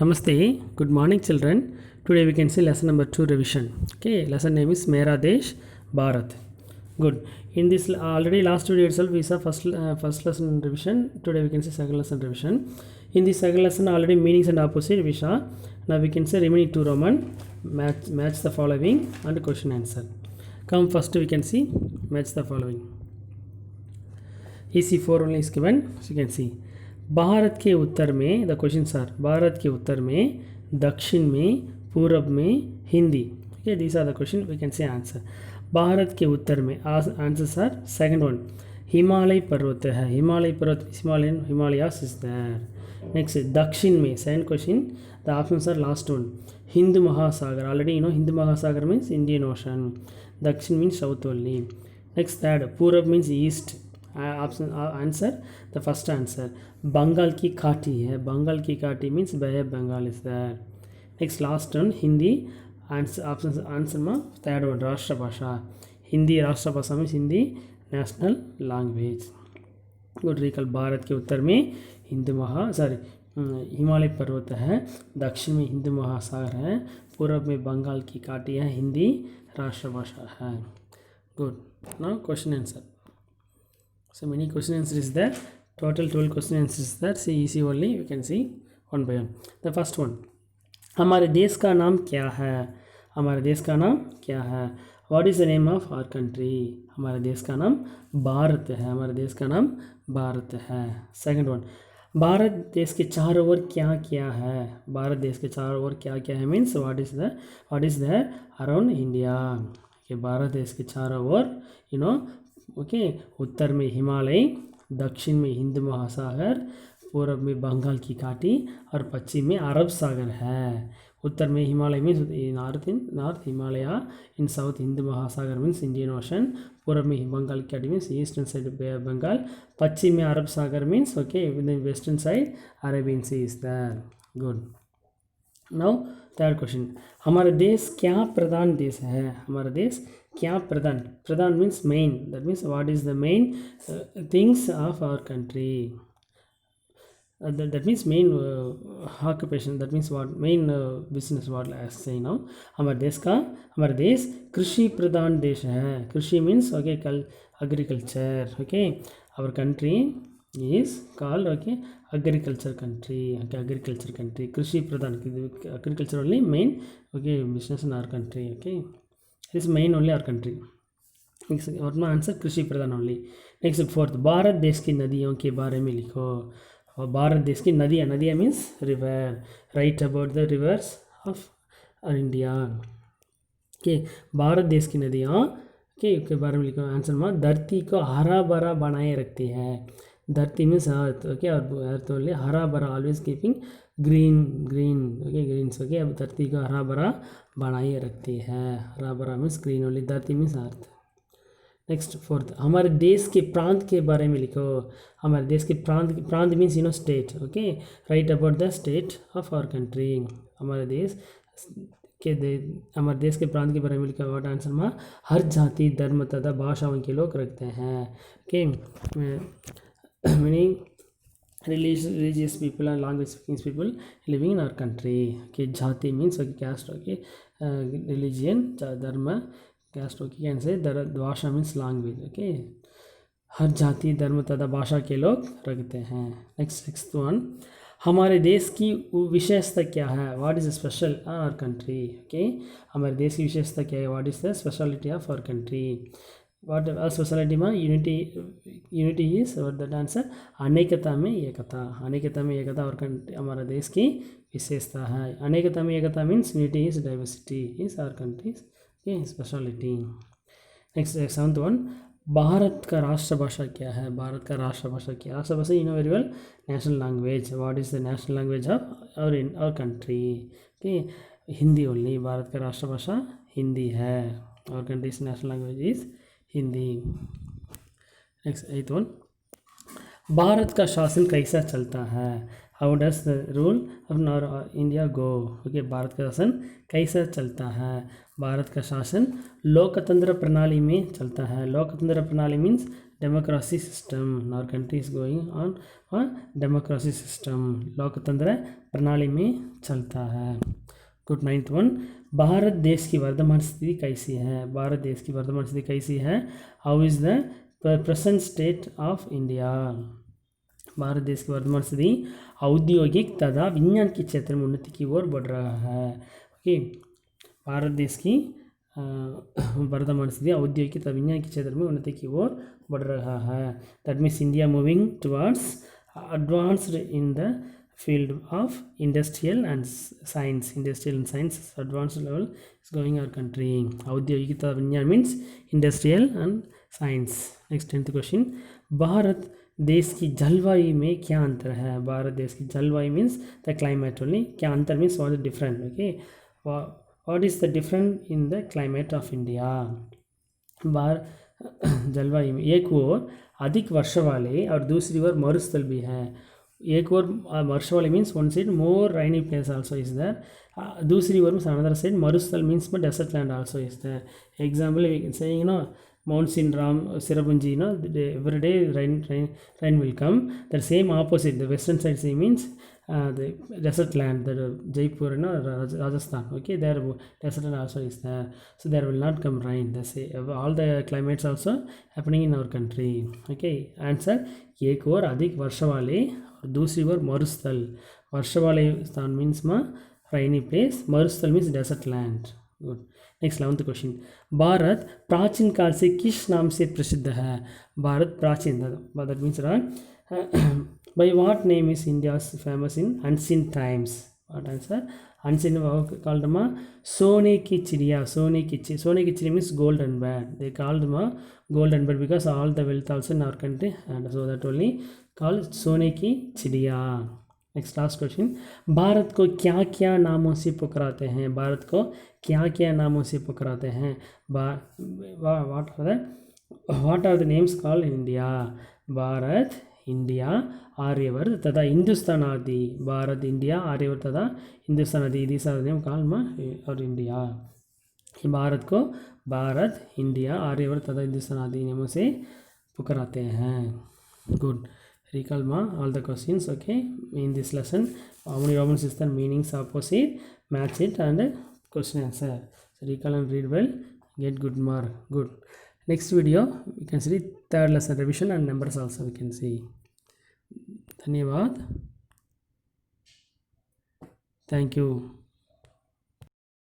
Namaste, good morning children. Today we can see lesson number 2 revision. Okay, lesson name is Mera Desh Bharat. Good. In this already last video itself we saw first lesson revision. Today we can see second lesson revision. In the second lesson already meanings and opposite we saw. Now we can say remaining two Roman match the following and question answer. Come first we can see match the following. EC4 only is given, so you can see. Bharat के उत्तर में the question are Bharat के उत्तर में, दक्षिण में, पूरब में Hindi. Okay, these are the question we can say answer. Bharat के उत्तर में answer sir second one Himalaya पर्वत है. हिमालय पर्वत हिमालयास इज देयर. नेक्स्ट दक्षिण में second question the options are last one हिंद महासागर. ऑलरेडी यू नो हिंद महासागर मीन्स इंडियन ओशन. दक्षिण means south only. Next third पूरब means east. Option answer the first answer Bengal की खाटी है. बंगाल की खाटी means bay of Bengal is there. Next last one Hindi answer option answer में थर्ड वन राष्ट्रभाषा. हिंदी राष्ट्रभाषा means Hindi national language. Good recall. Bharat के उत्तर में हिमालय पर्वत है, दक्षिण में हिंद महासागर है, पूर्व में बंगाल की खाटी है, हिंदी राष्ट्रभाषा है. Good. Now question answer. So many question answers is there. Total 12 question answers is there. See easy only. You can see one by one. The first one. हमारे देश का नाम क्या है? हमारे देश का नाम क्या है? What is the name of our country? हमारे देश का नाम भारत है. हमारे देश का नाम भारत है. Second one. भारत देश के चारों ओर क्या क्या है? भारत देश के चारों ओर क्या क्या है means what is there around India? कि भारत देश के चारों ओर you know ओके उत्तर में हिमालय, दक्षिण में हिंद महासागर, पूर्व में बंगाल की खाटी और पश्चिम में अरब सागर है. उत्तर में Himalaya means north Himalaya, in south हिंद महासागर मीन्स इंडियन ओशन, पूर्व में बंगाल की खाटी means eastern side bay of Bengal, पश्चिम में अरब सागर means okay western side Arabian sea is there. Good. Now third question. हमारा देश क्या प्रधान देश है? हमारा देश क्या प्रधान means main. That means what is the main things of our country. that means main occupation. that means what main business what I say now. हमारा देश कृषि प्रधान देश है. कृषि means okay agriculture. okay our country is called okay agriculture country. okay agriculture country. कृषि प्रधान agriculture only main okay business in our country. okay this is main only our country. next और my answer कृषि प्रधान only. next fourth Bharat देश की नदियों के बारे में लिखो. और भारत देश की नदियाँ means river. Right about the reverse of India. के भारत देश की नदियाँ के बारे में लिखो. आंसर में धरती को हरा भरा बनाए रखती है. धरती मीन्स अर्थ. ओके और अर्थ ओनली हरा भरा always keeping green okay greens. Okay अब धरती को हरा भरा बनाए रखती है. हरा भरा मीन्स ग्रीन ओनली. धरती मीन्स अर्थ. नेक्स्ट फोर्थ हमारे देश के प्रांत के बारे में लिखो. हमारे देश के प्रांत means you know state. Okay right about the state of our country. हमारे देश के प्रांत के बारे में लिखा. व्हाट आंसर में हर जाति धर्म तथा भाषाओं के लोग रखते हैं. Okay meaning religious people and language speaking people living in our country. okay जाति means okay caste. okay religion धर्म caste. okay can say भाषा मीन्स लैंग्वेज. ओके हर जाति धर्म तथा भाषा के लोग रखते हैं. नेक्स्ट सिक्स्थ वन हमारे देश की विशेषता क्या है? What is special our country. Okay हमारे देश की विशेषता क्या है? What is the speciality of our country. What speciality में यूनिटी इज दैट आंसर अनेकता में एकता. अनेकता में एकता और हमारा देश की विशेषता है. अनेकता में एकता means unity is diversity is our countries okay speciality. Next seventh one Bharat का राष्ट्रभाषा क्या है? भारत का राष्ट्रभाषा क्या है? राष्ट्रभाषा you know very well national language. What is the national language of our country. Okay Hindi only. Bharat का राष्ट्रभाषा हिंदी है. Our country's national language is Hindi. Next at one Bharat का शासन कैसा चलता है? How does the rule of India go. Okay Bharat का शासन कैसा चलता है? भारत का शासन लोकतंत्र प्रणाली में चलता है. लोकतंत्र प्रणाली means democracy system. Our country is going on a democracy system. लोकतंत्र प्रणाली में चलता है. गुड. 9th one. भारत देश की वर्तमान स्थिति कैसी है? भारत देश की वर्तमान स्थिति कैसी है? How is the present state of India? Bharat देश की वर्तमान स्थिति औद्योगिक तथा विज्ञान के क्षेत्र में उन्नति की ओर बढ़ रहा है. ओके. भारत देश की वर्तमान स्थिति औद्योगिक तथा विज्ञान के क्षेत्र में उन्नति की ओर बढ़ रहा है. That means India moving towards advanced in the field of industrial and science. Industrial and science advanced level is going our country. औद्योगिक तथा विज्ञान means industrial and science. Next 10th question. Bharat देश की जलवायु में क्या अंतर है? भारत देश की जलवायु मीन्स द क्लाइमेट ओनली. क्या अंतर means what is different. Okay. What is the different in the climate of India? जलवायु में एक ओर अधिक वर्षा वाले और दूसरी ओर मरुस्थल भी है. एक ओर वर्षा वाले means one side more rainy place also is there. दूसरी ओर मीन्स another side मरुस्थल means desert land also is there. Example we can say Mount Sindram, Sirapunji, every day rain will come. The same opposite, the western side say means the desert land, the Jaipur, Rajasthan. Okay, there desert land also is there, so there will not come rain. They say all the climates also happening in our country. Okay, answer. एक ओर अधिक वर्षा वाले और दूसरी ओर मरुस्थल. वर्षा वाले स्थान means rainy place, मरुस्थल means desert land. Good. Next 11th question. Bharat प्राचीन काल से किस नाम से प्रसिद्ध है? भारत प्राचीन, that means by what name is India famous in ancient times? What answer? Ancient called Sone ki Chidiya. Sone ki Chidi means golden bird. They called golden bird because all the wealth also in our country, and so that only called Sone ki Chidiya. Next last question. Bharat को क्या क्या नामों से पुकाराते हैं? भारत को क्या क्या नामों से पुकाराते हैं? What are the names called in India? Bharat, India, Aryavarta तथा हिंदुस्तान आदि. भारत, इंडिया, आर्यवर्त तथा हिंदुस्तान आदि. These are the name called our India. Bharat को भारत, इंडिया, आर्यवर्त तथा हिंदुस्तान आदि नामों से पुकाराते हैं. Good. Recall all the questions. Okay, in this lesson how many Roman system meanings opposite, match it and question answer. So recall and read well, get good mark. Good. Next video we can see third lesson revision and numbers also we can see. Dhanyavad. Thank you.